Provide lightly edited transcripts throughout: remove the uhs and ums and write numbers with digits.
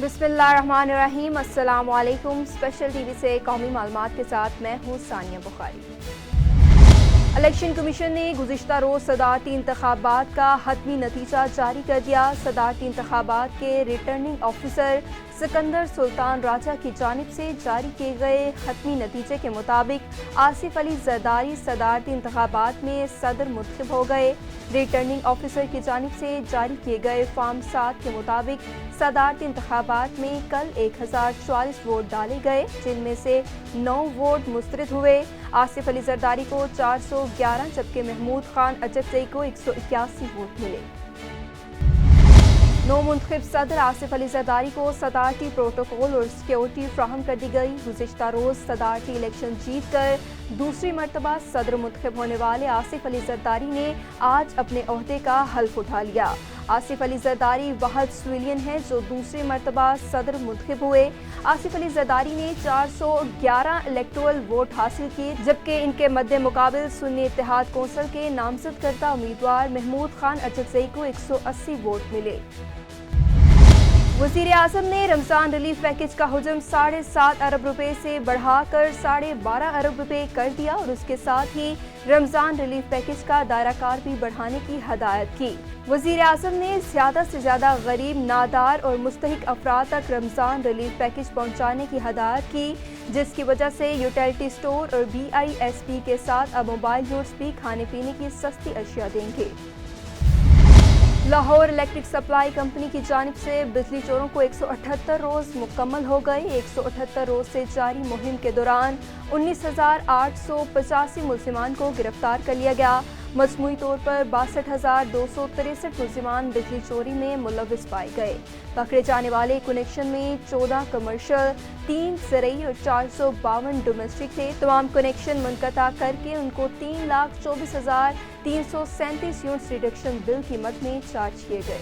बिस्मिल्लाहिर्रहमानिर्रहीम। अस्सलाम वालेकुम। स्पेशल टीवी से कौमी मालूमात के साथ मैं हूँ सानिया बुखारी। इलेक्शन कमीशन ने गुज़िश्ता रोज़ सदारती इंतखाबात का हतमी नतीजा जारी कर दिया। सदारती इंतखाबात के रिटर्निंग ऑफिसर सिकंदर सुल्तान राजा की जानिब से जारी किए गए हतमी नतीजे के मुताबिक आसिफ अली जरदारी सदारती इंतखाबात में सदर मुंतखब हो गए। रिटर्निंग ऑफिसर की जानिब से जारी किए गए फॉर्म 7 के मुताबिक सदारती इंतखाबात में कल 1044 वोट डाले गए, जिनमें से 9 वोट मुस्तरद हुए। आसिफ अली जरदारी को 411 जबकि महमूद खान अजगजई को 181 वोट मिले। नौ मुंतखब सदर आसिफ अली जरदारी को सदारती प्रोटोकॉल और सिक्योरिटी फ्राहम कर दी गई। गुज़िश्ता रोज़ सदारती इलेक्शन जीत कर दूसरी मरतबा सदर मुंतखब होने वाले आसिफ अली जरदारी ने आज अपने ओहदे का हल्फ उठा लिया। आसिफ अली जरदारी वाहिद सिविलियन है जो दूसरी मरतबा सदर मुंतखब हुए। आसिफ अली जरदारी ने 411 इलेक्टोरल वोट हासिल किए, जबकि इनके मद्दे मुकाबिल सुन्नी इत्तेहाद कौंसिल के नामजद करदा उम्मीदवार महमूद खान अजगजई को 180 वोट मिले। वज़ीर आज़म ने रमज़ान रिलीफ पैकेज का हुजम 7.5 अरब रुपए से बढ़ाकर 12.5 अरब रुपए कर दिया और उसके साथ ही रमज़ान रिलीफ पैकेज का दायरा कार भी बढ़ाने की हदायत की। वज़ीर आज़म ने ज़्यादा से ज़्यादा गरीब, नादार और मुस्तहिक अफराद तक रमज़ान रिलीफ पैकेज पहुँचाने की हदायत की, जिसकी वजह से यूटिलिटी स्टोर और BISP के साथ अब मोबाइल यूनिट्स भी खाने पीने की सस्ती अशिया देंगे। लाहौर इलेक्ट्रिक सप्लाई कंपनी की जानिब से बिजली चोरों को 178 रोज़ मुकम्मल हो गए। 178 रोज़ से जारी मुहिम के दौरान 19,885 मुलजिमान को गिरफ्तार कर लिया गया। मजमूई तौर पर 62,263 मुलजिमान बिजली चोरी में मुलविस पाए गए। पकड़े जाने वाले कनेक्शन में 14 कमर्शियल, 3 ज़रई और 452 डोमेस्टिक थे। तमाम कनेक्शन मुनक़ता करके उनको 3,24,337 यूनिट्स रिडक्शन बिल कीमत में चार्ज किए गए।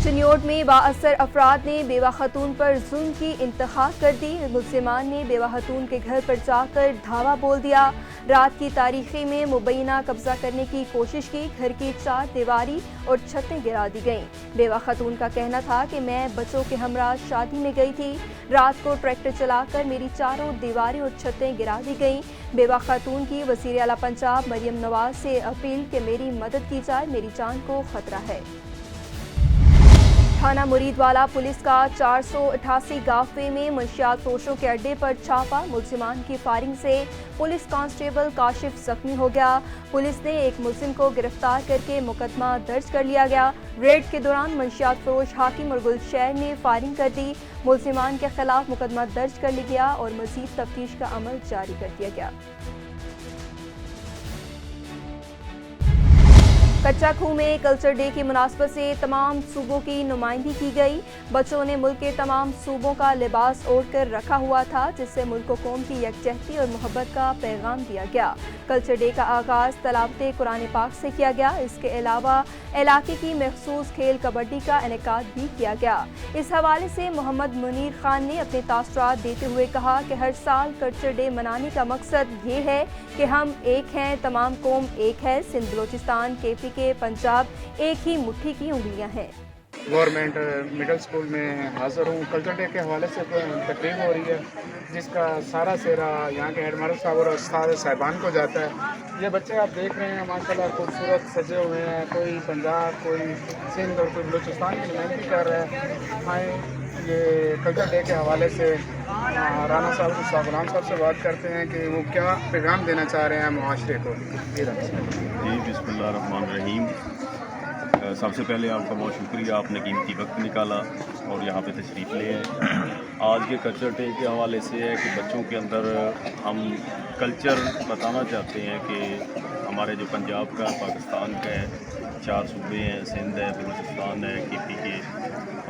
चिन्योट में बाअसर अफराद ने बेवा खतून पर जुल्म की इंतहा कर दी। मुलजिमान ने बेवा खतून के घर पर जाकर धावा बोल दिया। रात की तारीखी में मुबैना कब्जा करने की कोशिश की। घर की 4 दीवारी और छतें गिरा दी गईं। बेवा खतून का कहना था कि मैं बच्चों के हमरा शादी में गई थी। रात को ट्रैक्टर चलाकर मेरी चारों दीवारें और छतें गिरा दी गईं। बेवा खतून की वज़ीर आला पंजाब मरियम नवाज से अपील कि मेरी मदद की जाए, मेरी जान को खतरा है। थाना मुरीदवाला पुलिस का 488 गाफे में मंशियात फरोशों के अड्डे पर छापा। मुलजिमान की फायरिंग से पुलिस कांस्टेबल काशिफ जख्मी हो गया। पुलिस ने एक मुलजिम को गिरफ्तार करके मुकदमा दर्ज कर लिया गया। रेड के दौरान मंशियात फरोश हाकिम और गुलशैर ने फायरिंग कर दी। मुलजिमान के खिलाफ मुकदमा दर्ज कर लिया गया और मजीद तफ्तीश का अमल जारी कर दिया गया। कच्चा खूह में कल्चर डे की मुनासबत से तमाम सूबों की नुमाइंदगी की गई। बच्चों ने मुल्क के तमाम सूबों का लिबास ओढ़ कर रखा हुआ था, जिससे मुल्क कौम की यकजहती और मोहब्बत का पैगाम दिया गया। कल्चर डे का आगाज़ तलावत कुरान पाक से किया गया। इसके अलावा इलाके की मखसूस खेल कबड्डी का इनेकाद भी किया गया। इस हवाले से मोहम्मद मुनीर खान ने अपने तासुरात देते हुए कहा कि हर साल कल्चर डे मनाने का मकसद ये है कि हम एक हैं, तमाम कौम एक है। सिंध बलोचिस्तान, KP के पंजाब एक ही मुट्ठी की उंगलियां हैं। गवर्नमेंट मिडिल स्कूल में हाज़िर हूँ। कल्चर डे के हवाले से तकरीब हो रही है, जिसका सारा सेहरा यहाँ के हेडमास्टर साहब और उस्ताद साहिबान को जाता है। ये बच्चे आप देख रहे हैं माशाल्लाह खूबसूरत सजे हुए हैं। कोई पंजाब, कोई सिंध और कोई बलूचिस्तान की नुमाइंदगी कर रहा है। आए ये कल्चर डे के हवाले से राना साहब उस्ताद गुलाम साहब से बात करते हैं कि वो क्या पैगाम देना चाह रहे हैं मुआशरे को। जी बिस्मिल्लाहिर्रहमानिर्रहीम। सबसे पहले आपका बहुत शुक्रिया, आपने कीमती वक्त निकाला और यहाँ पे तशरीफ़ ले आए। आज के कल्चर डे के हवाले से है कि बच्चों के अंदर हम कल्चर बताना चाहते हैं कि हमारे जो पंजाब का, पाकिस्तान का है, 4 सूबे हैं, सिंध है, बलूचिस्तान है, KP के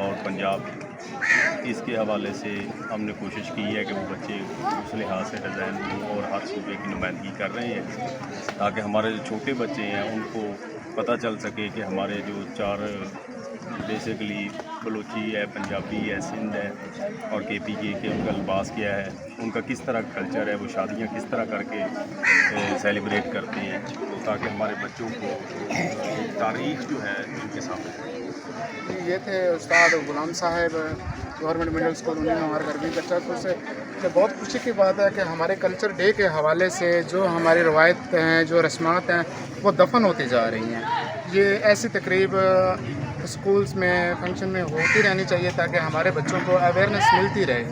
और पंजाब। इसके हवाले से हमने कोशिश की है कि वो बच्चे उस लिहाज से डिज़ाइन हों और हर सूबे की नुमाइंदगी कर रहे हैं, ताकि हमारे जो छोटे बच्चे हैं उनको पता चल सके कि हमारे जो 4 बेसिकली बलोची है, पंजाबी है, सिंध है और KP के उनका लिबास क्या है, उनका किस तरह का कल्चर है, वो शादियाँ किस तरह करके सेलिब्रेट करते हैं, तो ताकि हमारे बच्चों को तारीख़ जो है उनके सामने یہ تھے استاد غلام صاحب گورنمنٹ مڈل اسکول، انہوں نے ہمارا گھر بھی بچہ تو سے بہت خوشی کی بات ہے کہ ہمارے کلچر ڈے کے حوالے سے جو ہماری روایت ہیں، جو رسمات ہیں، وہ دفن ہوتی جا رہی ہیں۔ یہ ایسی تقریب اسکولس میں فنکشن میں ہوتی رہنی چاہیے تاکہ ہمارے بچوں کو اویئرنیس ملتی رہے۔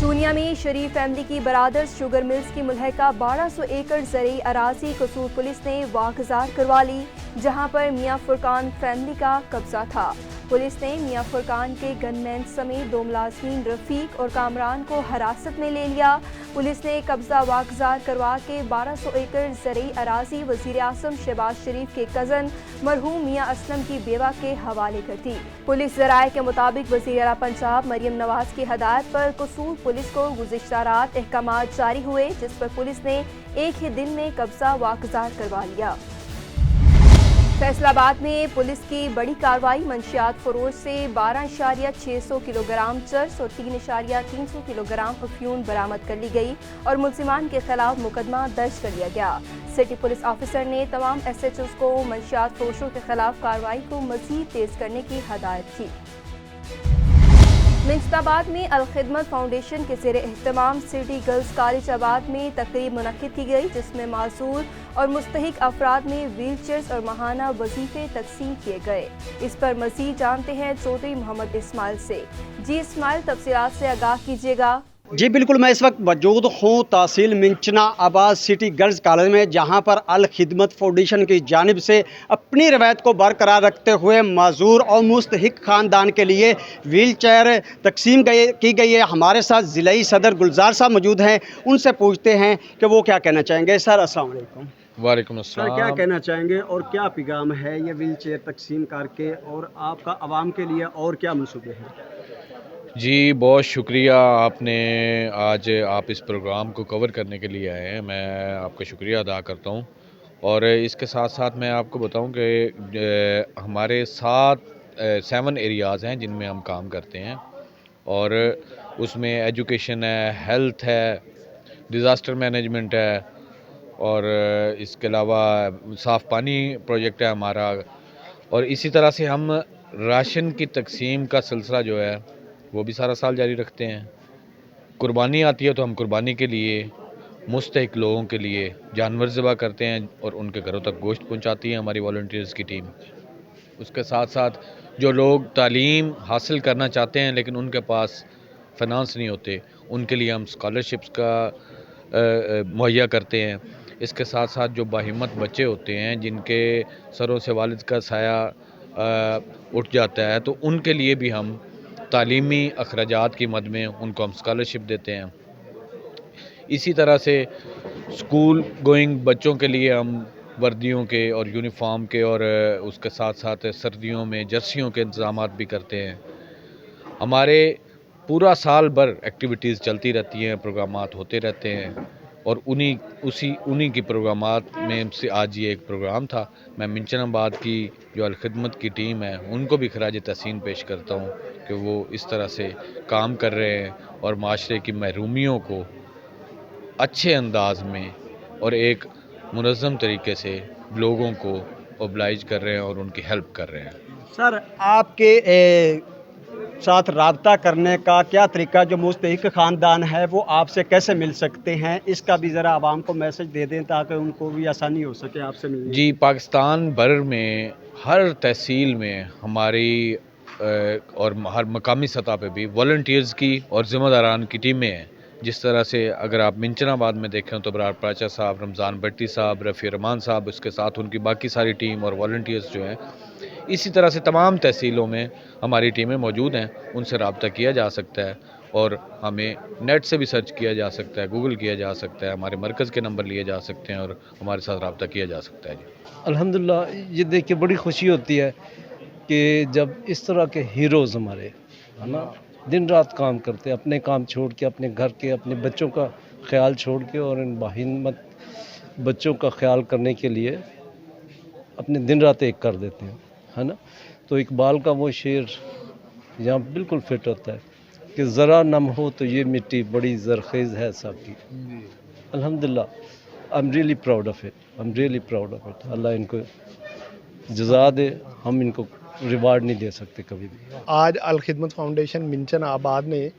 چونیا میں شریف فیملی کی برادرز شوگر ملز کی ملحقہ 1200 ایکڑ زرعی اراضی قصور پولیس نے واگزار کروا لی، جہاں پر میاں فرقان فیملی کا قبضہ تھا۔ پولیس نے میاں فرقان کے گن مین سمیت 2 ملازمین رفیق اور کامران کو حراست میں لے لیا۔ پولیس نے قبضہ واگزار کروا کے 1200 ایکڑ زرعی اراضی وزیر اعظم شہباز شریف کے کزن مرحوم میاں اسلم کی بیوہ کے حوالے کر دی۔ پولیس ذرائع کے مطابق وزیر اعلیٰ پنجاب مریم نواز کی ہدایت پر قصور پولیس کو گزشتہ رات احکامات جاری ہوئے، جس پر پولیس نے ایک ہی دن میں قبضہ واگزار کروا لیا۔ فیصل آباد میں پولیس کی بڑی کارروائی، منشیات فروش سے 12.600 کلو گرام چرس اور 3.300 کلو گرام افیون برآمد کر لی گئی اور ملزمان کے خلاف مقدمہ درج کر لیا گیا۔ سٹی پولیس آفیسر نے تمام ایس ایچ اوز کو منشیات فروشوں کے خلاف کارروائی کو مزید تیز کرنے کی ہدایت کی۔ منشت آباد میں الخدمت فاؤنڈیشن کے زیر اہتمام سٹی گرلز کالج آباد میں تقریب منعقد کی گئی، جس میں معذور اور مستحق افراد میں ویل چیئرز اور ماہانہ وظیفے تقسیم کیے گئے۔ اس پر مزید جانتے ہیں چودھری محمد اسماعیل سے۔ جی اسماعیل، تفصیلات سے آگاہ کیجیے گا۔ جی بالکل، میں اس وقت موجود ہوں تحصیل منچنا آباد سٹی گرلز کالج میں، جہاں پر الخدمت فاؤنڈیشن کی جانب سے اپنی روایت کو برقرار رکھتے ہوئے معذور اور مستحق خاندان کے لیے ویل چیئر تقسیم کی گئی ہے۔ ہمارے ساتھ ضلعی صدر گلزار صاحب موجود ہیں، ان سے پوچھتے ہیں کہ وہ کیا کہنا چاہیں گے۔ سر السلام علیکم۔ وعلیکم سر السلام۔ کیا کہنا چاہیں گے اور کیا پیغام ہے یہ ویل چیئر تقسیم کر کے، اور آپ کا عوام کے لیے اور کیا منصوبے ہیں؟ جی بہت شکریہ، آپ نے آج آپ اس پروگرام کو کور کرنے کے لیے آئے ہیں، میں آپ کا شکریہ ادا کرتا ہوں۔ اور اس کے ساتھ ساتھ میں آپ کو بتاؤں کہ ہمارے 7 ایریاز ہیں جن میں ہم کام کرتے ہیں، اور اس میں ایجوکیشن ہے، ہیلتھ ہے، ڈیزاسٹر مینجمنٹ ہے، اور اس کے علاوہ صاف پانی پروجیکٹ ہے ہمارا، اور اسی طرح سے ہم راشن کی تقسیم کا سلسلہ جو ہے وہ بھی سارا سال جاری رکھتے ہیں۔ قربانی آتی ہے تو ہم قربانی کے لیے مستحق لوگوں کے لیے جانور ذبح کرتے ہیں اور ان کے گھروں تک گوشت پہنچاتی ہے ہماری والنٹیئرز کی ٹیم۔ اس کے ساتھ ساتھ جو لوگ تعلیم حاصل کرنا چاہتے ہیں لیکن ان کے پاس فنانس نہیں ہوتے، ان کے لیے ہم اسکالرشپس کا مہیا کرتے ہیں۔ اس کے ساتھ ساتھ جو باہمت بچے ہوتے ہیں جن کے سروں سے والد کا سایہ اٹھ جاتا ہے، تو ان کے لیے بھی ہم تعلیمی اخراجات کی مد میں ان کو ہم اسکالرشپ دیتے ہیں۔ اسی طرح سے اسکول گوئنگ بچوں کے لیے ہم وردیوں کے اور یونیفارم کے اور اس کے ساتھ ساتھ سردیوں میں جرسیوں کے انتظامات بھی کرتے ہیں۔ ہمارے پورا سال بھر ایکٹیویٹیز چلتی رہتی ہیں، پروگرامات ہوتے رہتے ہیں، اور انہی کی پروگرامات میں سے آج یہ ایک پروگرام تھا۔ میں منچن آباد کی جو الخدمت کی ٹیم ہے ان کو بھی خراج تحسین پیش کرتا ہوں کہ وہ اس طرح سے کام کر رہے ہیں اور معاشرے کی محرومیوں کو اچھے انداز میں اور ایک منظم طریقے سے لوگوں کو اوبلائج کر رہے ہیں اور ان کی ہیلپ کر رہے ہیں۔ سر آپ کے ساتھ رابطہ کرنے کا کیا طریقہ، جو مستحق خاندان ہے وہ آپ سے کیسے مل سکتے ہیں، اس کا بھی ذرا عوام کو میسج دے دیں تاکہ ان کو بھی آسانی ہو سکے آپ سے ملنے۔ جی، پاکستان بھر میں ہر تحصیل میں ہماری اور ہر مقامی سطح پہ بھی والنٹیئرز کی اور ذمہ داران کی ٹیمیں ہیں۔ جس طرح سے اگر آپ منچن آباد میں دیکھیں تو برار پراچا صاحب، رمضان بٹی صاحب، رفیع رحمان صاحب، اس کے ساتھ ان کی باقی ساری ٹیم اور والنٹیئرز جو ہیں، اسی طرح سے تمام تحصیلوں میں ہماری ٹیمیں موجود ہیں، ان سے رابطہ کیا جا سکتا ہے، اور ہمیں نیٹ سے بھی سرچ کیا جا سکتا ہے، گوگل کیا جا سکتا ہے، ہمارے مرکز کے نمبر لیے جا سکتے ہیں اور ہمارے ساتھ رابطہ کیا جا سکتا ہے۔ جی الحمدللہ، یہ دیکھ کے بڑی خوشی ہوتی ہے کہ جب اس طرح کے ہیروز ہمارے ہے نا دن رات کام کرتے ہیں، اپنے کام چھوڑ کے، اپنے گھر کے، اپنے بچوں کا خیال چھوڑ کے، اور ان باہمت بچوں کا خیال کرنے کے لیے اپنے دن رات ایک کر دیتے ہیں، ہے نا۔ تو اقبال کا وہ شعر یہاں بالکل فٹ ہوتا ہے کہ ذرا نم ہو تو یہ مٹی بڑی زرخیز ہے ساقی۔ الحمدللہ، I'm really proud of it. اللہ ان کو جزا دے، ہم ان کو रिवार्ड नहीं दे सकते कभी भी। आज अल खिदमत फाउंडेशन मिंचन आबाद ने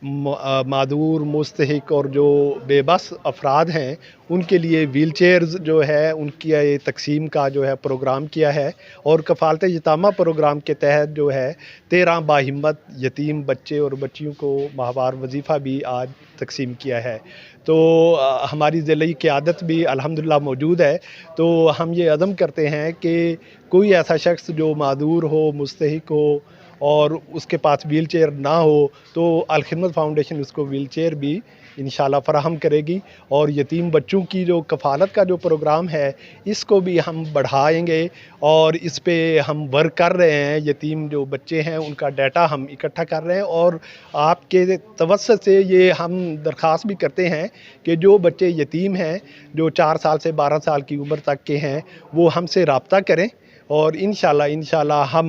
मादूर, मुस्तहिक और जो बेबस अफराद हैं उनके लिए व्हील चेयर्स जो है उनकी ये तकसीम का जो है प्रोग्राम किया है। और कफ़ालत यतामा प्रोग्राम के तहत जो है 13 बाहिम्मत यतीम बच्चे और बच्चियों को माहवार वजीफ़ा भी आज तकसीम किया है। तो हमारी ज़िले क़यादत भी अल्हम्दुलिल्लाह मौजूद है। तो हम ये अज़म करते हैं कि कोई ऐसा शख्स जो मादूर हो, मुस्तहिक हो और उसके पास व्हील चेयर ना हो तो अल खिदमत फाउंडेशन उसको व्हील चेयर भी इंशाल्लाह फ़राहम करेगी। और यतीम बच्चों की जो कफ़ालत का जो प्रोग्राम है इसको भी हम बढ़ाएंगे और इस पे हम वर्क कर रहे हैं। यतीम जो बच्चे हैं उनका डाटा हम इकट्ठा कर रहे हैं और आपके तवस्सुत से ये हम दरख्वास्त भी करते हैं कि जो बच्चे यतीम हैं जो 4 साल से 12 साल की उम्र तक के हैं वो हमसे रब्ता करें और इंशाल्लाह हम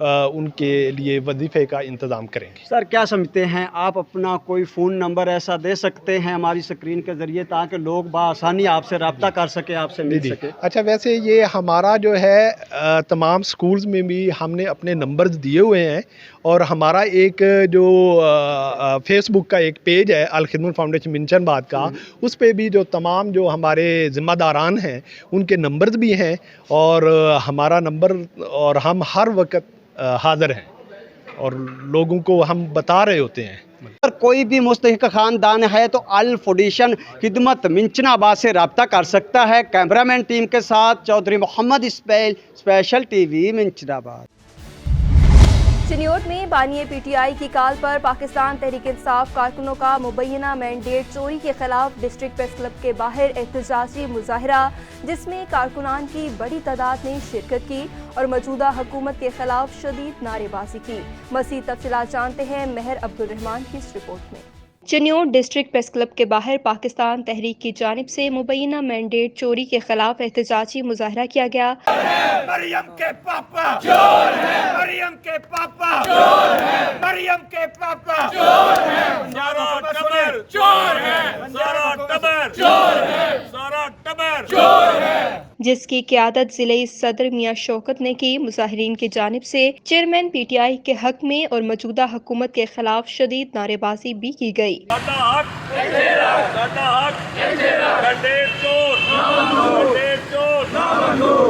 उनके लिए वजीफ़े का इंतज़ाम करेंगे। सर क्या समझते हैं आप, अपना कोई फ़ोन नंबर ऐसा दे सकते हैं हमारी स्क्रीन के ज़रिए ताकि लोग बआसानी आपसे रब्ता कर सके, आपसे मिल सके? अच्छा, वैसे ये हमारा जो है तमाम स्कूल्स में भी हमने अपने नंबर्स दिए हुए हैं और हमारा एक जो फेसबुक का एक पेज है अल खिदमत फाउंडेशन मिंचनबाद का, उस पे भी जो तमाम जो हमारे ज़िम्मेदारान हैं उनके नंबर्स भी हैं और हमारा नंबर, और हम हर वक्त हाज़िर हैं और लोगों को हम बता रहे होते हैं। अगर कोई भी मुस्तहिक ख़ानदान है तो अल फाउंडेशन खिदमत मिंचनाबाद से रब्ता कर सकता है। कैमरामैन टीम के साथ चौधरी मोहम्मद इस्माइल, स्पेशल टीवी मिंचनाबाद। चिन्योट में बानी पीटीआई की काल पर पाकिस्तान तहरीक इंसाफ कारकुनों का मुबैना मैंडेट चोरी के खिलाफ डिस्ट्रिक्ट प्रेस क्लब के बाहर एहतजाजी मुजाहरा, जिसमें कारकुनान की बड़ी तादाद ने शिरकत की और मौजूदा हुकूमत के खिलाफ शदीद नारेबाजी की। मज़ीद तफसीलात जानते हैं महर अब्दुल रहमान की इस रिपोर्ट में। चिन्योट डिस्ट्रिक्ट प्रेस क्लब के बाहर पाकिस्तान तहरीक की जानिब से मुबैना मैंडेट चोरी के खिलाफ एहतजाजी मुजाहरा किया गया। मरियम के पापा चोर है, मरियम के पापा चोर है, मरियम के पापा चोर है, सारा टबर चोर है, सारा टबर चोर है, सारा टबर चोर है, जिसकी क़यादत ज़िले सदर मियां शौकत ने की। मुजाहिरीन की जानिब से चेयरमैन पीटीआई के हक में और मौजूदा हुकूमत के खिलाफ शदीद नारेबाजी भी की गई।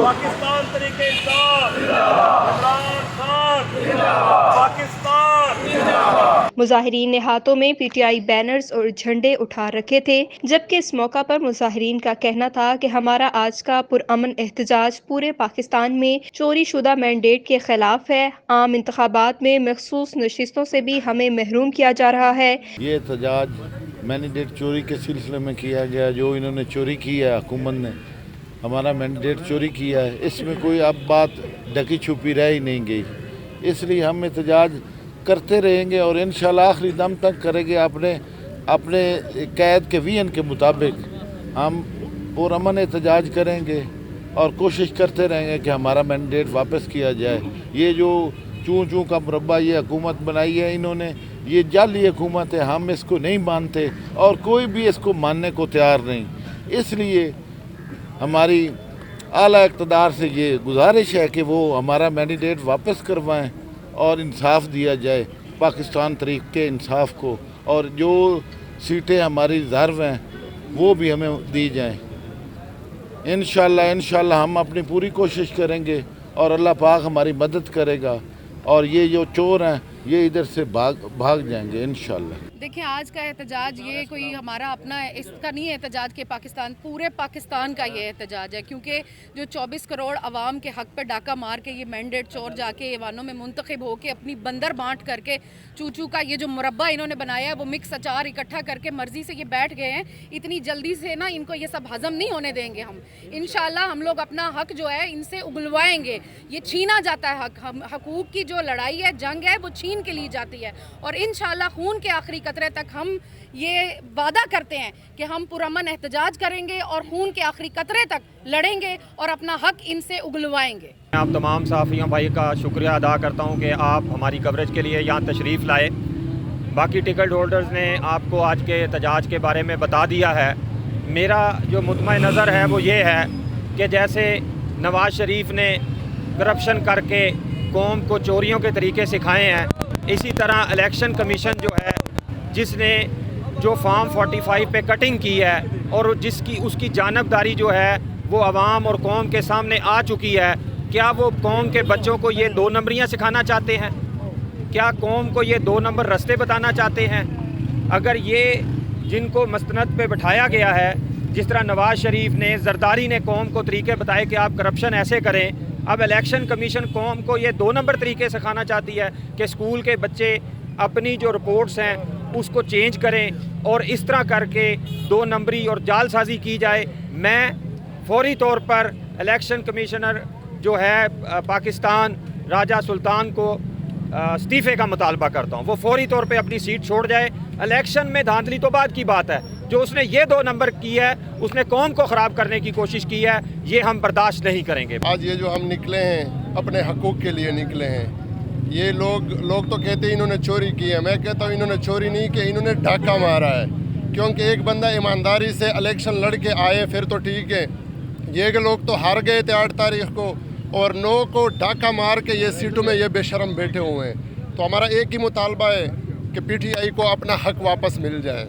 पाकिस्तान तरीके इंसाफ, इमरान खान, पाकिस्तान। मुजाहिरीन ने हाथों में पीटीआई बैनर्स और झंडे उठा रखे थे, जबकि इस मौका पर मुजाहिरीन का कहना था कि हमारा आज का पुरअमन एहतजाज पूरे पाकिस्तान में चोरी शुदा मैंडेट के खिलाफ है। आम इंतखाबात में मखसूस नशिस्तों से भी हमें महरूम किया जा रहा है। ये एहतजाज मैंडेट चोरी के सिलसिले में किया गया। जो इन्होंने चोरी की है, हुकूमत ने हमारा मैंडेट चोरी किया है, इसमें कोई अब बात ढकी छुपी रह ही नहीं गई। इसलिए हम एहतजाज करते रहेंगे और इंशाल्लाह आखिरी दम तक करेंगे। अपने कैद के विजन के मुताबिक हम पुरअमन एहतजाज करेंगे और कोशिश करते रहेंगे कि हमारा मैंडेट वापस किया जाए। ये जो चूँ चूँ का मुरब्बा ये हुकूमत बनाई है इन्होंने, ये जाली हुकूमत है, हम इसको नहीं मानते और कोई भी इसको मानने को तैयार नहीं। इसलिए हमारी आला इक़्तिदार से ये गुजारिश है कि वो हमारा मैंडेट वापस करवाएं और इंसाफ दिया जाए पाकिस्तान तरीक़ के इंसाफ को, और जो सीटें हमारी रिज़र्व हैं वो भी हमें दी जाएं। इंशाल्लाह हम अपनी पूरी कोशिश करेंगे और अल्लाह पाक हमारी मदद करेगा और ये जो चोर हैं ये इधर से भाग जाएंगे इंशाल्लाह। देखिए, आज का एहतजाज ये कोई हमारा अपना इसका नहीं है एहतजाज के पाकिस्तान, पूरे पाकिस्तान का ये एहतजाज है, क्योंकि जो 24 करोड़ अवाम के हक पे डाका मार के ये मैंडेट चोर जाके ऐवानों में मुंतखब होके अपनी बंदर बांट करके चूचू का ये जो मुरब्बा इन्होंने बनाया है वो मिक्स अचार इकट्ठा करके मर्जी से ये बैठ गए हैं। इतनी जल्दी से ना इनको ये सब हजम नहीं होने देंगे हम। इंशाल्लाह हम लोग अपना हक जो है इनसे उगलवाएंगे। ये छीना जाता है हक, हम हकूक की जो लड़ाई है, जंग है, वो छीन के ली जाती है और इंशाल्लाह खून के आखिरी कतरे तक हम ये वादा करते हैं कि हम पुरअमन एहतजाज करेंगे और खून के आखिरी कतरे तक लड़ेंगे और अपना हक इनसे उगलवाएंगे। आप तमाम सहाफ़ियों भाई का शुक्रिया अदा करता हूं कि आप हमारी कवरेज के लिए यहाँ तशरीफ़ लाए। बाकी टिकट होल्डर्स ने आपको आज के एहतजाज के बारे में बता दिया है। मेरा जो मुतमई नज़र है वो ये है कि जैसे नवाज़ शरीफ ने करप्शन करके कौम को चोरियों के तरीके सिखाए हैं, इसी तरह इलेक्शन कमीशन जो है जिसने जो फॉर्म 45 पे कटिंग की है और जिसकी उसकी जानबदारी जो है वो अवाम और कौम के सामने आ चुकी है, क्या वो कौम के बच्चों को ये 2 नंबरियाँ सिखाना चाहते हैं? क्या कौम को ये 2 नंबर रास्ते बताना चाहते हैं? अगर ये जिनको मस्तनद पे बिठाया गया है, जिस तरह नवाज़ शरीफ ने, जरदारी ने कौम को तरीके बताए कि आप करप्शन ऐसे करें, अब इलेक्शन कमीशन कौम को ये 2 नंबर तरीके सिखाना चाहती है कि स्कूल के बच्चे अपनी जो रिपोर्ट्स हैं उसको चेंज करें और इस तरह करके 2 नंबरी और जालसाजी की जाए। मैं फौरी तौर पर इलेक्शन कमिश्नर जो है पाकिस्तान राजा सुल्तान को इस्तीफ़े का मुतालबा करता हूँ। वो फौरी तौर पे अपनी सीट छोड़ जाए। इलेक्शन में धांधली तो बाद की बात है, जो उसने ये 2 नंबर की है, उसने कौम को ख़राब करने की कोशिश की है, ये हम बर्दाश्त नहीं करेंगे। आज ये जो हम निकले हैं अपने हकूक़ के लिए निकले हैं, ये लोग तो कहते हैं इन्होंने चोरी की है, मैं कहता हूँ इन्होंने चोरी नहीं की, इन्होंने डाका मारा है। क्योंकि एक बंदा ईमानदारी से इलेक्शन लड़ के आए फिर तो ठीक है, ये लोग तो हार गए थे 8 तारीख को और 9 को डाका मार के ये सीटों में ये बेशरम बैठे हुए हैं। तो हमारा एक ही मुतालबा है कि PTI को अपना हक वापस मिल जाए,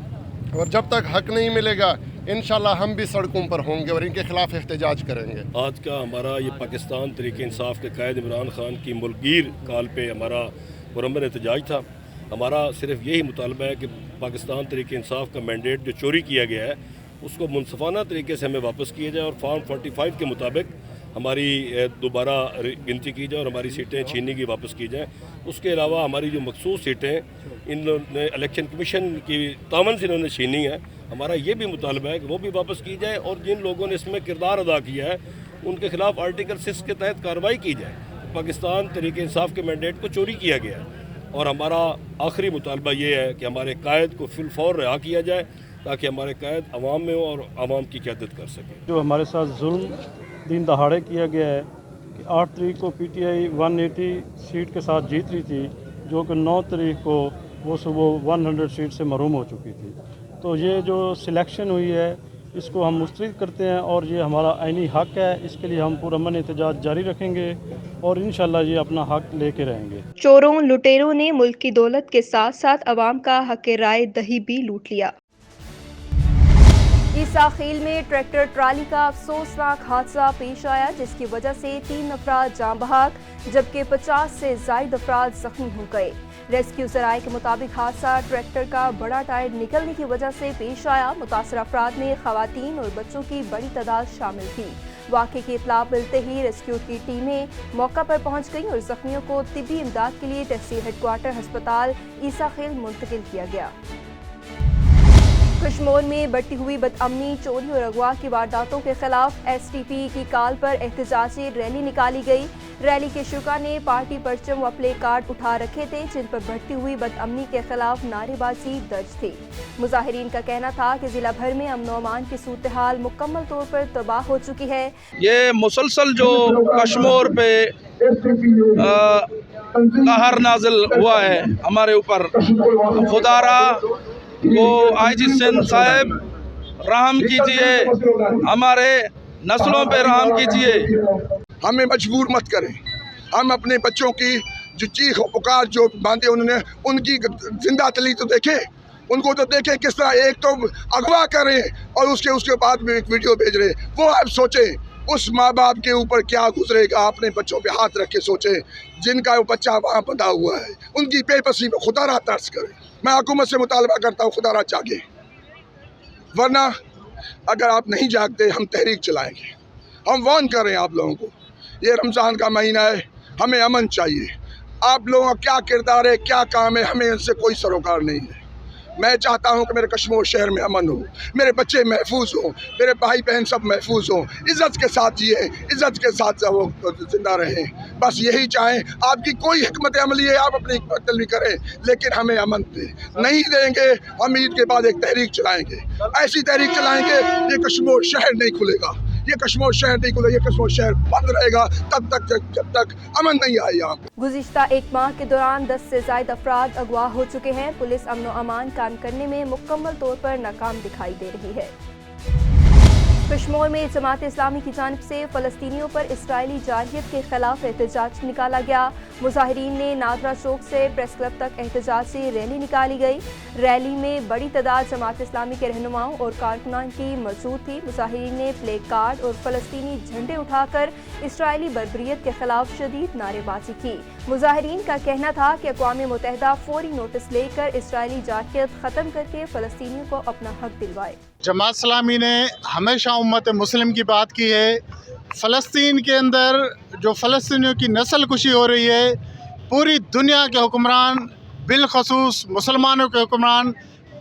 और जब तक हक नहीं मिलेगा इंशाल्लाह हम भी सड़कों पर होंगे और इनके खिलाफ एहतजाज करेंगे। आज का हमारा ये पाकिस्तान तहरीक इंसाफ के कायद इमरान खान की मुल्कगीर कॉल पे हमारा मुरम्मर एहतजाज था। हमारा सिर्फ यही मुतालबा है कि पाकिस्तान तहरीक इंसाफ का मैंडेट जो चोरी किया गया है उसको मुनसफाना तरीके से हमें वापस किया जाए और फॉर्म 45 के मुताबिक हमारी दोबारा गिनती की जाए और हमारी सीटें छीनने की वापस की जाएँ। उसके अलावा हमारी जो मखसूस सीटें इन्होंने इलेक्शन कमीशन की तामन से इन्होंने छीनी है, हमारा ये भी मुतालबा है कि वो भी वापस की जाए और जिन लोगों ने इसमें किरदार अदा किया है उनके खिलाफ आर्टिकल 6 के तहत कार्रवाई की जाए। पाकिस्तान तहरीक इंसाफ के मैंडेट को चोरी किया गया है और हमारा आखिरी मुतालबा ये है कि हमारे कायद को फिलफौर रिहा किया जाए ताकि हमारे कायद अवाम में हो और अवाम की क़यादत कर सकें। जो हमारे साथ जुल्म दिन दहाड़े किया गया है कि 8 तारीख को PTI 180 सीट के साथ जीत रही थी, जो कि 9 तारीख को वो सुबह 100 सीट से महरूम हो चुकी थी। तो ये जो सिलेक्शन हुई है इसको हम मुस्तरद करते हैं और ये हमारा आईनी हक़ है। इसके लिए हम पुरअमन एहतजाज जारी रखेंगे और इंशाल्लाह ये अपना हक़ लेके रहेंगे। चोरों लुटेरों ने मुल्क की दौलत के साथ साथ अवाम का हक़ राय दही भी लूट लिया। ईसा खेल में ट्रैक्टर ट्राली का अफसोसनाक हादसा पेश आया, जिसकी वजह से 3 अफराद जाँ बहक जबकि 50 से ज़ायद अफराद जख्मी हो गए। रेस्क्यू सराय के मुताबिक हादसा ट्रैक्टर का बड़ा टायर निकलने की वजह से पेश आया। मुतासर अफराद में खवातीन और बच्चों की बड़ी तादाद शामिल थी। वाक़े की इत्तला मिलते ही रेस्क्यू की टीमें मौका पर पहुंच गईं और जख्मियों को तिब्बी इमदाद के लिए तहसील हेडक्वार्टर अस्पताल ईसा खेल मुंतकिल किया गया। कश्मीर में बढ़ती हुई बदअमनी, चोरी और अगवा की वारदातों के खिलाफ STP की कॉल पर एहतजाजी रैली निकाली गई। रैली के शुरा ने पार्टी परचम व प्ले कार्ड उठा रखे थे जिन पर बढ़ती हुई बदअमनी के खिलाफ नारेबाजी दर्ज थी। मुजाहिरीन का कहना था कि जिला भर में अमन व अमान की सूरत हाल मुकम्मल तौर पर तबाह हो चुकी है। ये मुसलसल जो कश्मीर पे कहर नाजिल हुआ है हमारे ऊपर, खुदारा को IG सिंध साहब रहम कीजिए, हमारे नस्लों पे रहम कीजिए। हमें मजबूर मत करें, हम अपने बच्चों की जो चीख और पुकार जो बांधे उन्होंने, उनकी जिंदा तली तो देखें, उनको तो देखें किस तरह एक तो अगवा करें और उसके बाद में एक वीडियो भेज रहे। वो आप सोचें उस माँ बाप के ऊपर क्या गुजरेगा, अपने बच्चों पे हाथ रख के सोचें जिनका वो बच्चा वहाँ बंधा हुआ है, उनकी बेबसी में खुदारा तर्स करें। मैं हुकूमत से मुतालबा करता हूँ खुदारा जागे, वरना अगर आप नहीं जागते हम तहरीक चलाएंगे। हम वार्न कर रहे हैं आप लोगों को, ये रमज़ान का महीना है, हमें अमन चाहिए। आप लोगों का क्या किरदार है, क्या काम है, हमें इनसे कोई सरोकार नहीं है। मैं चाहता हूं कि मेरे कश्मीर शहर में अमन हो, मेरे बच्चे महफूज हों, मेरे भाई बहन सब महफूज हों, इज़्ज़त के साथ जिए, इज़्ज़त के साथ वो जिंदा रहें। बस यही चाहें। आपकी कोई हिकमत अमली है, आप अपनी हिकमत अमली करें, लेकिन हमें अमन दें। नहीं देंगे हम ईद के बाद एक तहरीक चलाएंगे, ऐसी तहरीक चलाएंगे ये कश्मीर शहर नहीं खुलेगा, ये कश्मीर शहर नहीं खुलेगा, ये कश्मीर शहर बंद रहेगा तब तक जब तक अमन नहीं आए यहाँ पे। गुज़िश्ता 1 माह के दौरान 10 से ज़ायद अफराद अगवा हो चुके हैं। पुलिस अमन व अमान कायम करने में मुकम्मल तौर पर नाकाम दिखाई दे रही है। कश्मीर में जमात इस्लामी की जानिब से फ़लस्तीनियों पर इसराइली जारहियत के खिलाफ एहतजाज निकाला गया। मुजाहिरीन ने नादरा चौक से प्रेस क्लब तक एहतजाजी रैली निकाली गई। रैली में बड़ी तादाद जमात इस्लामी के रहनुमाओं और कारकुनान की मौजूद थी। मुजाहिरीन ने प्ले कार्ड और फलस्तीनी झंडे उठाकर इसराइली बर्बरियत के खिलाफ शदीद नारेबाजी की। मुजाहिरीन का कहना था कि अक़वाम मुत्तहिदा फौरी नोटिस लेकर इसराइली जारहियत ख़त्म करके फ़लस्तीनियों को अपना हक दिलवाए। जमात इस्लामी ने हमेशा उम्मत मुस्लिम की बात की है। फ़लस्तीन के अंदर जो फ़लस्तीनियों की नस्ल कुशी हो रही है, पूरी दुनिया के हुक्मरान बिलखसूस मुसलमानों के हुक्मरान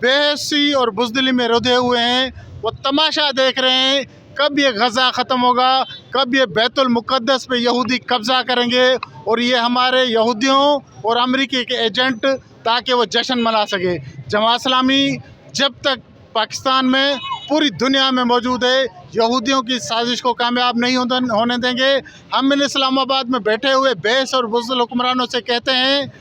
बेहसी और बुज़दिली में रुधे हुए हैं। वो तमाशा देख रहे हैं कब ये गज़ा ख़त्म होगा, कब ये बैतुल मुक़द्दस पे यहूदी कब्ज़ा करेंगे और ये हमारे यहूदियों और अमरीकी के एजेंट ताकि वो जश्न मना सके। जमात इस्लामी जब तक पाकिस्तान में पूरी दुनिया में मौजूद है, यहूदियों की साजिश को कामयाब नहीं होने देंगे। हम इन इस्लामाबाद में बैठे हुए बेस और बुज़दिल हुक्मरानों से कहते हैं,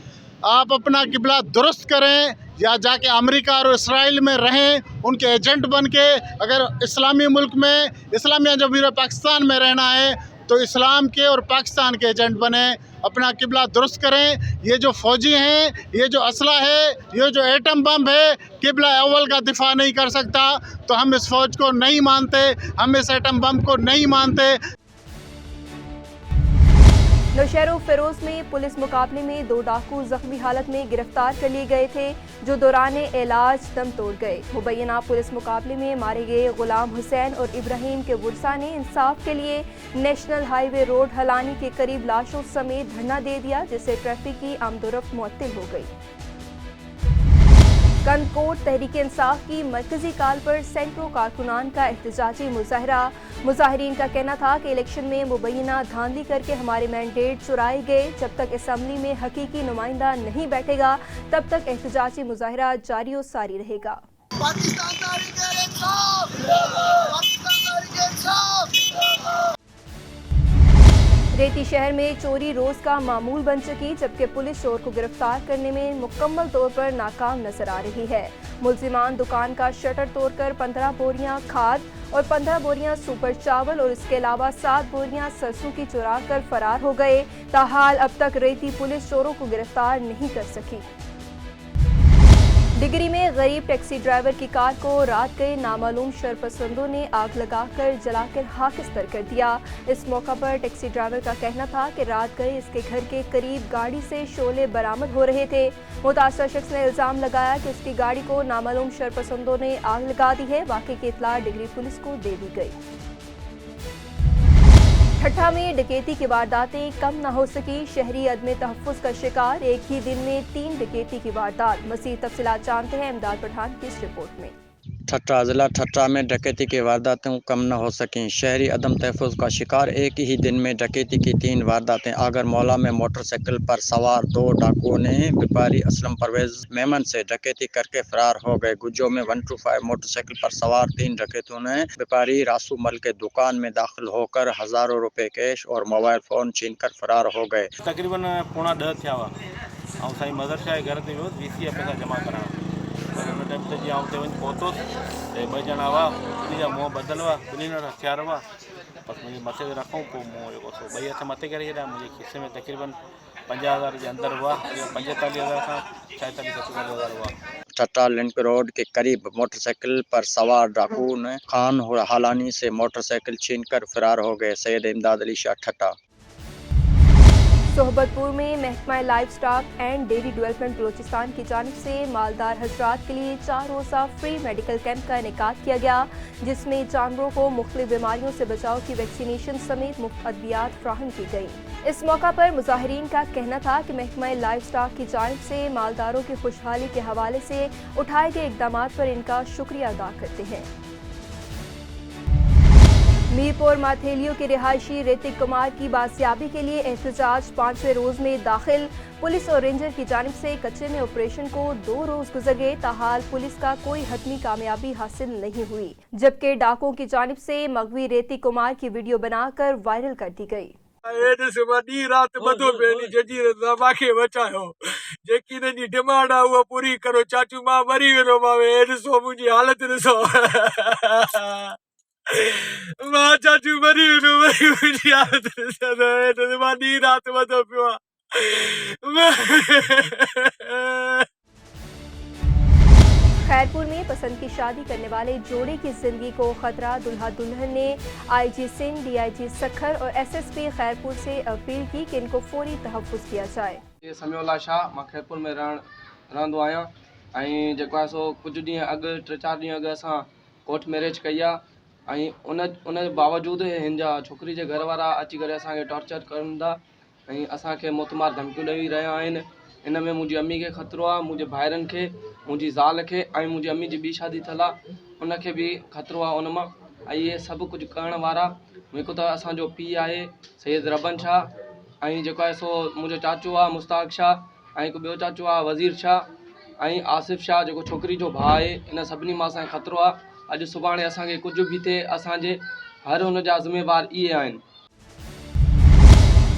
आप अपना किबला दुरुस्त करें या जाके अमेरिका और इसराइल में रहें, उनके एजेंट बन के। अगर इस्लामी मुल्क में, इस्लामिया जमहूरिया पाकिस्तान में रहना है तो इस्लाम के और पाकिस्तान के एजेंट बने, अपना किबला दुरुस्त करें। ये जो फ़ौजी हैं, ये जो असला है, ये जो एटम बम है, किबला अव्वल का दिफा नहीं कर सकता, तो हम इस फ़ौज को नहीं मानते, हम इस एटम बम को नहीं मानते। नौशहरा फिरोज में पुलिस मुकाबले में 2 डाकू जख्मी हालत में गिरफ्तार कर लिए गए थे, जो दौरान इलाज दम तोड़ गए। मुबैना पुलिस मुकाबले में मारे गए गुलाम हुसैन और इब्राहिम के वर्सा ने इंसाफ के लिए नेशनल हाईवे रोड हलानी के करीब लाशों समेत धरना दे दिया, जिससे ट्रैफिक की आमदोरफ्त मुअत्तल हो गई। कनकोट तहरीक इंसाफ की मरकजी काल पर सैकड़ों कारकुनान का एहतजाजी मुजाहरा। मुजाहिरीन का कहना था कि इलेक्शन में मुबैना धांधली करके हमारे मैंडेट चुराए गए। जब तक असम्बली में हकीकी नुमाइंदा नहीं बैठेगा तब तक एहतजाजी मुजाहरा जारी और सारी रहेगा। रेती शहर में चोरी रोज का मामूल बन चुकी, जबकि पुलिस चोर को गिरफ्तार करने में मुकम्मल तौर पर नाकाम नजर आ रही है। मुलजिमान दुकान का शटर तोड़कर 15 बोरियां खाद और 15 बोरियां सुपर चावल और इसके अलावा 7 बोरियां सरसों की चुरा कर फरार हो गए। ताहाल अब तक रेती पुलिस चोरों को गिरफ्तार नहीं कर सकी। डिगरी में गरीब टैक्सी ड्राइवर की कार को रात गए नामालूम शरपसंदों ने आग लगाकर जलाकर खाकिस्तर कर दिया। इस मौका पर टैक्सी ड्राइवर का कहना था कि रात गए इसके घर के करीब गाड़ी से शोले बरामद हो रहे थे। मुतासर शख्स ने इल्जाम लगाया कि उसकी गाड़ी को नामालूम शरपसंदों ने आग लगा दी है। वाक़े की इत्तला डिगरी पुलिस को दे दी गई। ठट्ठा में डकैती की वारदातें कम न हो सकी, शहरी अदम तहफ़्फ़ुज़ का शिकार। एक ही दिन में 3 डकैती की वारदात। मज़ीद तफ़सीलात जानते हैं इमदाद पठान की इस रिपोर्ट में। ठट्ठा ज़िला ठट्ठा में डकैती की वारदातें कम न हो सकें, शहरी अदम तहफ़्फ़ुज़ का शिकार। एक ही दिन में डकैती की 3 वारदातें। आगर मौला में मोटरसाइकिल पर सवार 2 डाकुओं ने व्यापारी असलम परवेज़ मेमन से डकैती करके फरार हो गए। गुज्जो में 125 मोटरसाइकिल पर सवार 3 डकैतों ने व्यापारी रासू मल के दुकान में दाखिल होकर हज़ारों रुपए कैश और मोबाइल फ़ोन छीन कर फरार हो गए। तकरीबन 9:45 थिया हुआ ऐं साईं मदरसा जे घर ते वियो VC पैसा जमा कराइण। पर हुन टाइम ते जीअं हुते वञी पहुतुसि त 2 ॼणा हुआ, उन्ही जा मुंहं ॿधल हुआ, ॿिन्ही हथियार हुआ। बसि मुंहिंजे मथे ते रखूं, पोइ मूं जेको सो 2 हथ मथे करे छॾिया। मुंहिंजे खीसे में तक़रीबन 50,000 जे अंदरि हुआ, 45,000 खां 46,000 हुआ। ठट्ठा लिंक रोड के करीब मोटरसाइकिल पर सवार डाकू ने खान हालानी से मोटरसाइकिल छीनकर फरार हो गए। सैयद इमदाद अली शाह ठट्ठा। सोहबतपुर में महकमा life stock and dairy development Balochistan की जानिब से मालदार हजरात के लिए 4 रोज़ा फ्री मेडिकल कैंप का इनेकाद किया गया, जिसमें जानवरों को मुख्तलिफ बीमारियों से बचाव की वैक्सीनेशन समेत मुफ्त अद्वियात फ्राहम की गई। इस मौका पर मुजाहिरीन का कहना था कि महकमा लाइफ स्टॉक की जानिब से मालदारों की खुशहाली के हवाले से उठाए गए इकदाम पर इनका शुक्रिया अदा करते हैं। मीरपुर माथेलियों के रिहायशी ऋतिक कुमार की बाजियाबी के लिए एहतजाज 5वें रोज में दाखिल। पुलिस और रेंजर की जानिब से कच्चे में ऑपरेशन को 2 रोज गुजर गए, ताहाल पुलिस का कोई हतमी कामयाबी हासिल नहीं हुई, जबकि डाकुओं की जानिब से मगवी ऋतिक कुमार की वीडियो बनाकर वायरल कर दी गई। रात बधो पेनी जजीर माखे बचायो, जेकी नजी डिमांड आ उहा पूरी करो। चाचू मां मरी वेनो मावे, ॾिसो मुंहिंजी हालत ॾिसो। मां चाचू मरी वेनो, मुंहिंजी हालत ॾिसो। मां ॾींहुं राति बधो पियो आहे। खैरपुर में पसंद की शादी करने वाले जोड़े की जिंदगी को खतरा, दुल्हा दुल्हन ने आईजी सिंध, डीआईजी सखर और एसएसपी खैरपुर से अपील की कि इनको फौरी तहफ़्फ़ुज़ किया जाए। समयोला शाह, मां खैरपुर में रहंदो आहियां ऐं जेको आहे सो कुझु ॾींहं अॻु 3-4 ॾींहं अॻु असां कोर्ट मैरिज कई आहे ऐं उन जे बावजूदि हिन जा छोकिरी जे घर वारा अची करे असांखे टॉर्चर कनि था ऐं असांखे मुतमार धमकियूं ॾेई रहिया आहिनि। इन में मुंहिंजी अम्मी खे ख़तरो आहे, मुंहिंजे भाइरनि खे, मुंहिंजी ज़ाल खे ऐं मुंहिंजी अम्मी जी ॿी शादी थियल आहे उनखे बि ख़तरो आहे उन मां। ऐं इहे सभु कुझु करण वारा हिकु त असांजो पीउ आहे सैयद रबन शाह ऐं जेको आहे सो मुंहिंजो चाचो आहे मुश्ताक शाह ऐं हिकु ॿियो चाचो आहे वज़ीर शाह ऐं आसिफ़ शाह जेको छोकिरी जो भाउ आहे। इन सभिनी मां असांखे ख़तरो आहे। अॼु सुभाणे असांखे कुझु बि थिए असांजे हर हुन जा ज़िम्मेवार इहे आहिनि।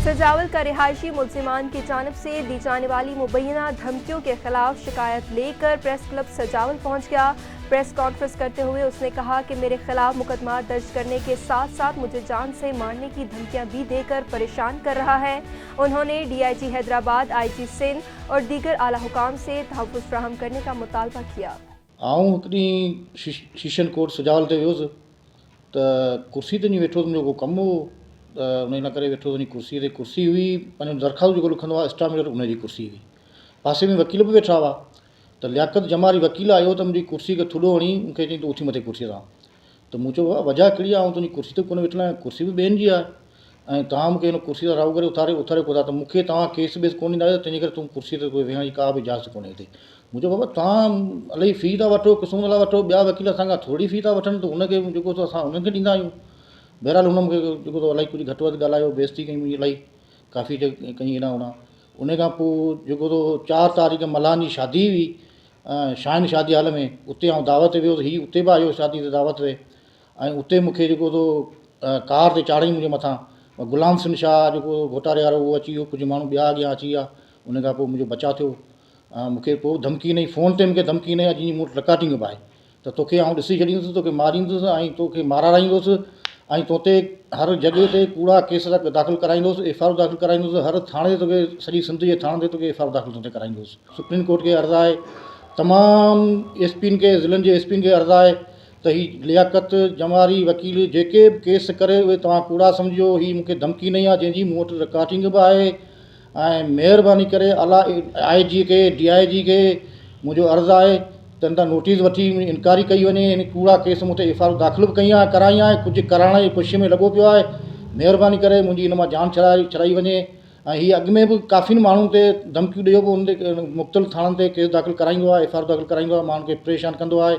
सजावल का रिहायशी मुलजिमान की जानिब से दी जाने वाली मुबैना धमकियों के खिलाफ शिकायत लेकर प्रेस क्लब सजावल पहुंच गया। प्रेस कॉन्फ्रेंस करते हुए उसने कहा कि मेरे खिलाफ मुकदमा दर्ज करने के साथ साथ मुझे जान से मारने की धमकियां भी देकर परेशान कर रहा है। उन्होंने डीआईजी हैदराबाद, आईजी सिंध और दीगर आला हुकाम से तहफ़्फ़ुज़ फराहम करने का मुतालबा किया। आऊं हिकिड़ी शीशन कोर्ट सजावल ते वियुसि त कुर्सी ते नहीं वेठो, मुंहिंजो को कमु हो त उन इन करे वेठो वञी कुर्सी ते। कुर्सी हुई पंहिंजो दरख़्वास्त जेको लिखंदो आहे स्टामीटर उनजी कुर्सी हुई। पासे में वकील बि वेठा हुआ त लियाकत जमारी वकील आयो त मुंहिंजी कुर्सी खे थुॾो हणी मूंखे चई तूं उथी मथे कुर्सीअ तां। त मूं चयो वजह कहिड़ी आहे, तुंहिंजी कुर्सी ते कोन वेठल आहियां, कुर्सी बि ॿियनि जी आहे ऐं तव्हां मूंखे हिन कुर्सी तां राउ करे उथारे कोन था त मूंखे तव्हां केस बेस कोन ॾींदा तंहिंजे करे तूं कुर्सी ते कोई वेहण जी का बि इजाज़त कोन्हे हिते। मूं चयो बाबा तव्हां इलाही फ़ी था वठो, क़िस्म था वठो, ॿिया वकील असांखां थोरी फ़ी था वठनि त हुनखे जेको तो असां उन्हनि खे ॾींदा आहियूं। बहरहाल हुन मूंखे जेको तो इलाही कुझु घटि वधि ॻाल्हायो, बेइज़ती कई मुंहिंजी इलाही काफ़ी कई हेॾां होॾां। उन खां पोइ जेको तो 4 तारीख़ मल्हान जी शादी हुई शाइन शादी हाल में, उते आउं दावत ते वियोसि, हीउ उते बि आयो शादी ते दावत ते ऐं उते मूंखे जेको तो कार ते चाढ़ई मुंहिंजे मथां। गुलाम सिंह शाह जेको घोटाले वारो उहो अची वियो, कुझु माण्हू ॿिया अॻियां अची विया। उन खां पोइ मुंहिंजो बचाव थियो। मूंखे पोइ धमकी ॾिनई, फ़ोन ते मूंखे धमकी ॾिनई, अॼु मूं वटि रिकॉर्डिंग बि आहे त तोखे आउं ॾिसी छॾींदुसि, तोखे मारींदुसि ऐं तोखे माराईंदुसि ऐं तोते हर जॻह ते कूड़ा केस दाख़िल कराईंदुसि, एफ दाख़िल कराईंदुसि, हर थाणे ते तोखे सॼी सिंध जे थाणे ते तोखे एफ दाख़िल तोते कराईंदुसि। सुप्रीम कोर्ट खे अर्ज़ु आहे, तमामु एसपीनि खे, ज़िलनि जे एसपीनि खे अर्ज़ु आहे त हीअ लियाकत जमारी वकील जेके बि केस करे उहे तव्हां कूड़ा सम्झो। हीअ मूंखे धमकी ॾिनी आहे जंहिंजी मूं वटि रिकॉर्डिंग बि आहे ऐं महिरबानी करे आला आईजी खे, डीआईजी खे मुंहिंजो अर्ज़ु आहे त हिन तां नोटिस वठी इंक्वायरी कई वञे। हिन कूड़ा केस मूं ते एफ दाख़िल बि कई आहे, कराई आहे, कुझु कराइण जी कोशिशि में लॻो पियो आहे। महिरबानी करे मुंहिंजी हिन मां जान छॾाई वञे। ऐं हीअ अॻु में बि काफ़ी माण्हुनि ते धमकियूं ॾियो पियो, हुन ते मुख़्तलिफ़ थाणनि ते केस दाख़िल कराईंदो आहे, एफ दाख़िल कराईंदो आहे, माण्हुनि खे परेशान कंदो आहे।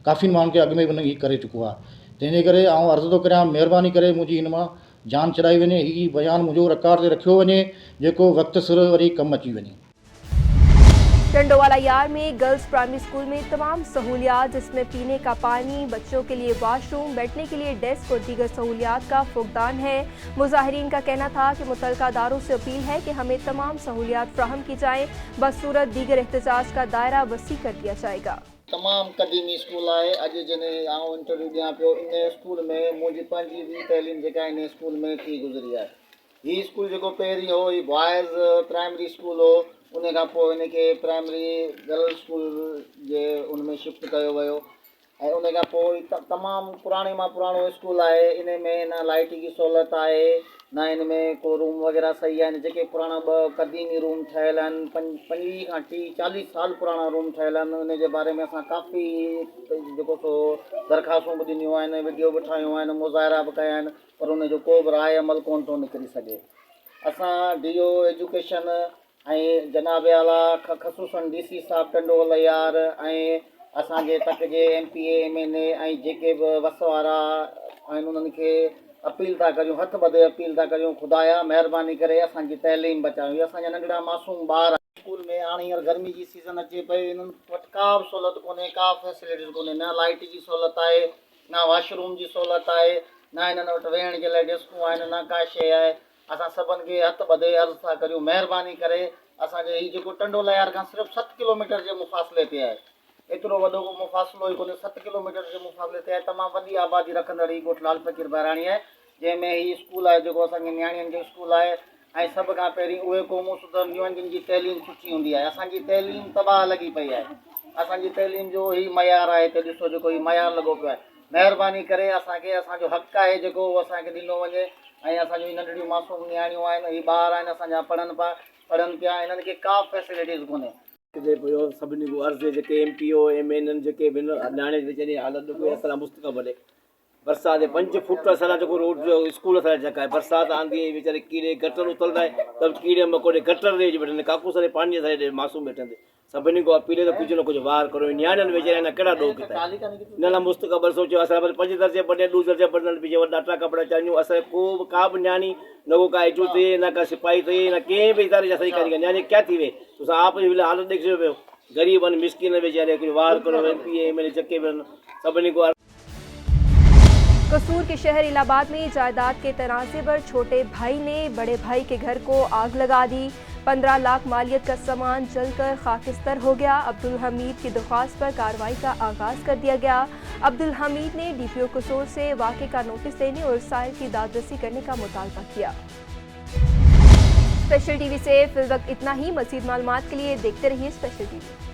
काफ़ी माण्हुनि खे अॻु में बि हुन हीअ करे चुको आहे। तंहिंजे करे आउं अर्ज़ु थो करियां, महिरबानी करे मुंहिंजी हिन मां जान छॾाई वञे, हीअ बयानु मुंहिंजो रिकॉर्ड ते रखियो वञे जेको वक़्तु सिर वरी कमु अची वञे। टंडोवाला यार में गर्ल्स प्राइमरी स्कूल में तमाम सहूलियात जिसमें पीने का पानी, बच्चों के लिए वाशरूम, बैठने के लिए डेस्क और दीगर सहूलियात का फुकदान है। मुजाहिरीन का कहना था कि मुतल्लिका इदारों से अपील है कि हमें तमाम सहूलियात फ्राहम की जाएँ, बसूरत दीगर एहतजाज का दायरा वसी कर दिया जाएगा। तमाम कदीमी स्कूल है। अॼु जॾहिं आउं इंटरव्यू ॾियां पियो, इन स्कूल में मुंहिंजी पंहिंजी बि तइलीम जेका इन स्कूल में थी गुज़री आहे। हीअ स्कूल जेको पहिरीं हो, हीअ बॉइज़ प्राइमरी स्कूल हो, उन खां पोइ हिनखे प्राइमरी गर्ल्स स्कूल जे उन में शिफ्ट कयो वियो ऐं उन खां पोइ तमामु पुराणे मां पुराणो स्कूल आहे। इन में न लाइट जी सहूलियत आहे, न इन में को रूम वग़ैरह सही आहिनि। जेके पुराणा 2 कदीमी रूम ठहियल आहिनि, 25 खां 30-40 साल पुराणा रूम ठहियल आहिनि। उन जे बारे में असां काफ़ी जेको सो दरख़्वास्तूं बि ॾिनियूं आहिनि, वीडियो बि ठाहियूं आहिनि, मुज़ाहिरा बि कया आहिनि, पर उन जो को बि राय अमल कोन थो निकिरी सघे। असां DO एजुकेशन ऐं जनाब आला ख़ुसूसन DC साहब टंडोवाला यार ऐं असांजे तक जे MPA MNA ऐं जेके बि वस वारा आहिनि उन्हनि खे अपील था करियूं, हथ ॿधे अपील था करियूं, ख़ुदाया महिरबानी करे असांजी तइलीम बचायो। इहे असांजा नंढड़ा मासूम ॿार स्कूल में हाणे हींअर गर्मी जी सीज़न अचे पई, इन्हनि वटि का बि सहूलियत कोन्हे, का फैसिलिटीज़ कोन्हे, न लाइट जी सहूलियत आहे, न वॉशरूम जी सहूलियत आहे, न हिननि वटि वेहण जे लाइ डेस्कूं आहिनि, न का शइ आहे। असां सभिनि खे हथ ॿधे अर्ज़ु था करियूं, महिरबानी करे असांजे हीउ जेको टंडोला यार खां सिर्फ़ु 7 किलोमीटर जे मुफ़ासिले ते आहे, एतिरो वॾो को मुफ़ासिलो ई कोन्हे, 7 किलोमीटर जे मुफ़ासिले ते आहे। तमामु वॾी आबादी रखंदड़ हीउ ॻोठु लाल फ़क़ीर बहिराणी आहे, जंहिंमें हीउ स्कूल आहे जेको असांखे नियाणियुनि जो स्कूल आहे ऐं सभ खां पहिरीं उहे क़ौमूं सुधरंदियूं आहिनि जिन जी तइलीम सुठी हूंदी आहे। असांजी तइलीम तबाह लॻी पई आहे। असांजी तइलीम जो ई मयार आहे, हिते ॾिसो जेको ही मयार लॻो पियो आहे। महिरबानी करे असांखे असांजो हक़ आहे जेको उहो असांखे ॾिनो वञे ऐं असांजो ही नंढड़ियूं मासूम नियाणियूं आहिनि, ही ॿार आहिनि असांजा पढ़नि पिया, हिननि खे का फैसिलिटीज़ कोन्हे। पियो सभिनी को अर्ज़ु जेके MPO MN जेके बि नियाणे वीचारी हालत कोई असां मुस्तक़बिल बरसाति 5 फुट असांजा जेको रोड जो स्कूल असांजा जेका आहे बरसाति आंदी वीचारे कीड़े गटर उतरंदा आहे त कीड़े मकोड़े गटर ॾे वेठे काकू सारे पाणी सां मासूम वेठंदे। सभिनी को अपील आहे त कुझु न कुझु वार करो, नियाणियुनि वीचारे न कहिड़ा ॾोह किता न न मुस्तक़बिल सोचियो। असां 5 दर्जे पढ़े 2 दर्जे पढ़नि पीछे वॾा टा कपिड़ा चाहियूं। असां का बि नियाणी न को का एचू थिए न का सिपाही थिए न कंहिं बि इदारे जा सही कारीगर नियाणी क्या थी वे तुसां आप हालत ॾेखियो पियो ग़रीबनि मिसकिन वीचारे कुझु वार करो। MP MLA चके पियो सभिनी को। कसूर के शहर इलाहाबाद में जायदाद के तनाज़े पर छोटे भाई ने बड़े भाई के घर को आग लगा दी। 15 लाख मालियत का सामान जलकर खाकिस्तर हो गया। अब्दुल हमीद की दरख्वास्त पर कार्रवाई का आगाज कर दिया गया। अब्दुल हमीद ने DPO कसूर से वाक़े का नोटिस देने और साइल की दादरसी करने का मुतालबा किया। स्पेशल टीवी से फिल वक्त इतना ही। मज़ीद मालूमात के लिए देखते रहिए स्पेशल टीवी।